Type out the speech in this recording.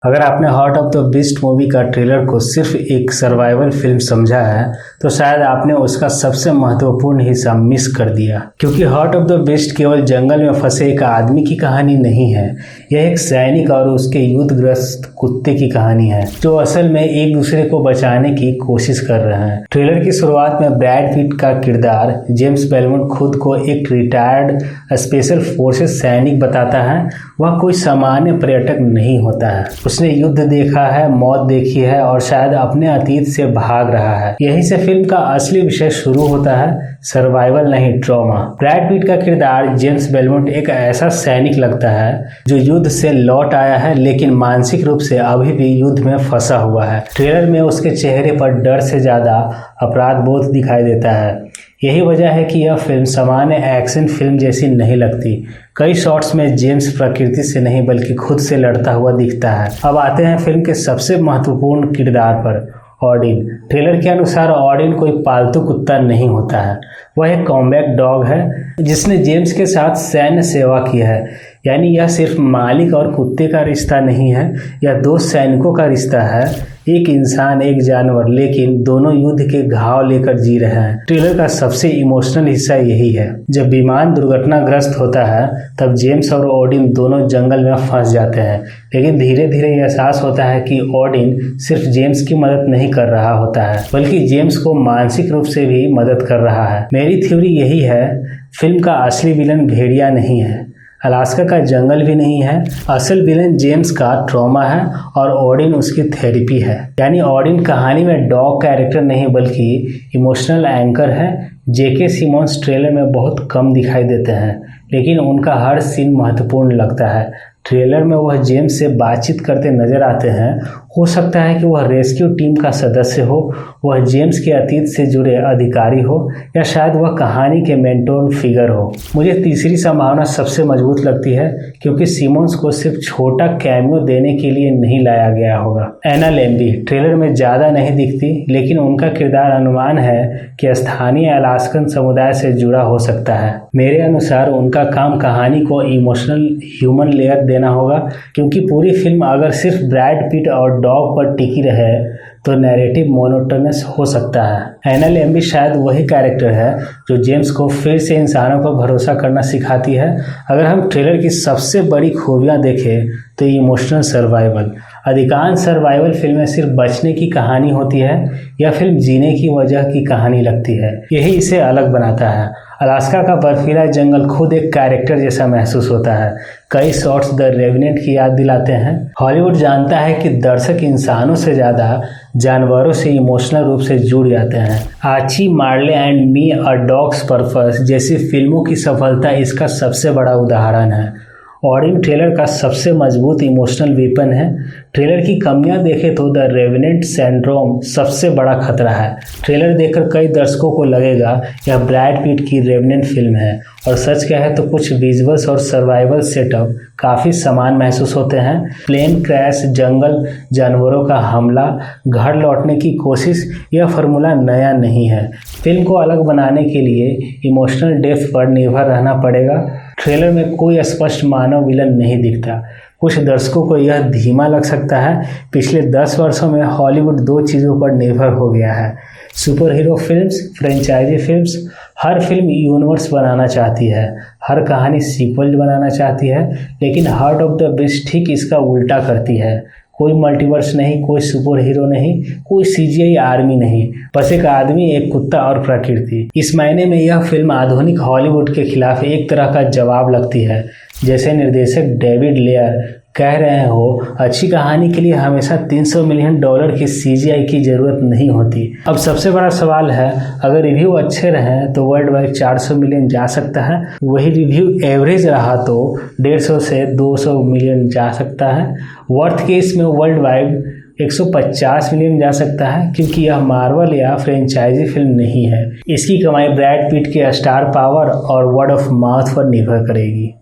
अगर आपने heart of the beast movie का ट्रेलर को सिर्फ एक सर्वाइवल फिल्म समझा है तो शायद आपने उसका सबसे महत्वपूर्ण हिस्सा मिस कर दिया, क्योंकि हार्ट ऑफ द बीस्ट केवल जंगल में फंसे एक आदमी की कहानी नहीं है। यह एक सैनिक और उसके युद्धग्रस्त कुत्ते की कहानी है जो असल में एक दूसरे को बचाने की कोशिश कर रहे हैं। ट्रेलर की शुरुआत में ब्रैड पिट का किरदार जेम्स बेलमोंट खुद को एक रिटायर्ड स्पेशल फोर्सेस सैनिक बताता है। वह कोई सामान्य पर्यटक नहीं होता है। उसने युद्ध देखा है, मौत देखी है और शायद अपने अतीत से भाग रहा है। यहीं से फिल्म का असली विषय शुरू होता है, सर्वाइवल नहीं ट्रॉमा। ब्रैड पिट का किरदार जेम्स बेलमोंट एक ऐसा सैनिक लगता है जो युद्ध से लौट आया है लेकिन मानसिक रूप से अभी भी युद्ध में फंसा हुआ है। ट्रेलर में उसके चेहरे पर डर से ज्यादा अपराध बोध दिखाई देता है। यही वजह है कि यह फिल्म सामान्य एक्शन फिल्म जैसी नहीं लगती। कई शॉट्स में जेम्स प्रकृति से नहीं बल्कि खुद से लड़ता हुआ दिखता है। अब आते हैं फिल्म के सबसे महत्वपूर्ण किरदार पर, ऑडिन। ट्रेलर के अनुसार ऑडिन कोई पालतू कुत्ता नहीं होता है। वह एक कॉम्बैट डॉग है जिसने जेम्स के साथ सैन्य सेवा की है। यानी यह सिर्फ मालिक और कुत्ते का रिश्ता नहीं है, यह दो सैनिकों का रिश्ता है, एक इंसान एक जानवर, लेकिन दोनों युद्ध के घाव लेकर जी रहे हैं। ट्रेलर का सबसे इमोशनल हिस्सा यही है। जब विमान दुर्घटनाग्रस्त होता है तब जेम्स और ओडिन दोनों जंगल में फंस जाते हैं, लेकिन धीरे धीरे यह एहसास होता है कि ओडिन सिर्फ जेम्स की मदद नहीं कर रहा होता है बल्कि जेम्स को मानसिक रूप से भी मदद कर रहा है। मेरी थ्योरी यही है, फिल्म का असली विलन भेड़िया नहीं है, अलास्का का जंगल भी नहीं है। असल विलन जेम्स का ट्रॉमा है और ओडिन उसकी थेरेपी है। यानी ओडिन कहानी में डॉग कैरेक्टर नहीं बल्कि इमोशनल एंकर है। जेके सिमोन्स ट्रेलर में बहुत कम दिखाई देते हैं लेकिन उनका हर सीन महत्वपूर्ण लगता है। ट्रेलर में वह जेम्स से बातचीत करते नजर आते हैं। हो सकता है कि वह रेस्क्यू टीम का सदस्य हो, वह जेम्स के अतीत से जुड़े अधिकारी हो या शायद वह कहानी के मेंटोर फिगर हो। मुझे तीसरी संभावना सबसे मजबूत लगती है क्योंकि सिमोन्स को सिर्फ छोटा कैमियो देने के लिए नहीं लाया गया होगा। एना लेम्बी ट्रेलर में ज़्यादा नहीं दिखती लेकिन उनका किरदार अनुमान है कि स्थानीय अलास्कन समुदाय से जुड़ा हो सकता है। मेरे अनुसार उनका काम कहानी को इमोशनल ह्यूमन लेयर देना होगा, क्योंकि पूरी फिल्म अगर सिर्फ ब्रैड पिट और डॉग पर टिकी रहे तो नैरेटिव मोनोटोनस हो सकता है। एना लेम्बी शायद वही कैरेक्टर है जो जेम्स को फिर से इंसानों पर भरोसा करना सिखाती है। अगर हम ट्रेलर की सबसे बड़ी खूबियां देखें तो इमोशनल सर्वाइवल। अधिकांश सर्वाइवल फिल्में सिर्फ बचने की कहानी होती है, यह फिल्म जीने की वजह की कहानी लगती है। यही इसे अलग बनाता है। अलास्का का बर्फीला जंगल खुद एक कैरेक्टर जैसा महसूस होता है। कई शॉट्स द रेवेनेंट की याद दिलाते हैं। हॉलीवुड जानता है कि दर्शक इंसानों से ज़्यादा जानवरों से इमोशनल रूप से जुड़ जाते हैं। Archie, Marley and me a dog's purpose जैसी फिल्मों की सफलता इसका सबसे बड़ा उदाहरण है। ऑडिन ट्रेलर का सबसे मजबूत इमोशनल वेपन है। ट्रेलर की कमियां देखें तो द रेवेनेंट सिंड्रोम सबसे बड़ा खतरा है। ट्रेलर देखकर कई दर्शकों को लगेगा यह ब्रैड पिट की रेवेनेंट फिल्म है, और सच कहे तो कुछ विजुअल्स और सर्वाइवल सेटअप काफ़ी समान महसूस होते हैं। प्लेन क्रैश, जंगल जानवरों का हमला, घर लौटने की कोशिश, यह फार्मूला नया नहीं है। फिल्म को अलग बनाने के लिए इमोशनल डेप्थ पर निर्भर रहना पड़ेगा। ट्रेलर में कोई स्पष्ट मानव विलन नहीं दिखता। कुछ दर्शकों को यह धीमा लग सकता है। पिछले 10 वर्षों में हॉलीवुड दो चीज़ों पर निर्भर हो गया है, super hero films, franchise films. हर फिल्म यूनिवर्स बनाना चाहती है, हर कहानी सीक्वल बनाना चाहती है, लेकिन हार्ट ऑफ द बीस्ट ठीक इसका उल्टा करती है। कोई मल्टीवर्स नहीं, कोई सुपर हीरो नहीं, कोई सीजीआई आर्मी नहीं, बस एक आदमी, एक कुत्ता और प्रकृति। इस मायने में यह फिल्म आधुनिक हॉलीवुड के खिलाफ एक तरह का जवाब लगती है। जैसे निर्देशक डेविड लेयर कह रहे हो, अच्छी कहानी के लिए हमेशा $300 मिलियन की सीजीआई की जरूरत नहीं होती। अब सबसे बड़ा सवाल है, अगर रिव्यू अच्छे रहे तो वर्ल्ड वाइड 400 मिलियन जा सकता है। वही रिव्यू एवरेज रहा तो 150 से 200 मिलियन जा सकता है। वर्थ केस में वर्ल्ड वाइड 150 मिलियन जा सकता है, क्योंकि यह मार्वल या फ्रेंचाइजी फिल्म नहीं है। इसकी कमाई ब्रैड पिट के स्टार पावर और वर्ड ऑफ माउथ पर निर्भर करेगी।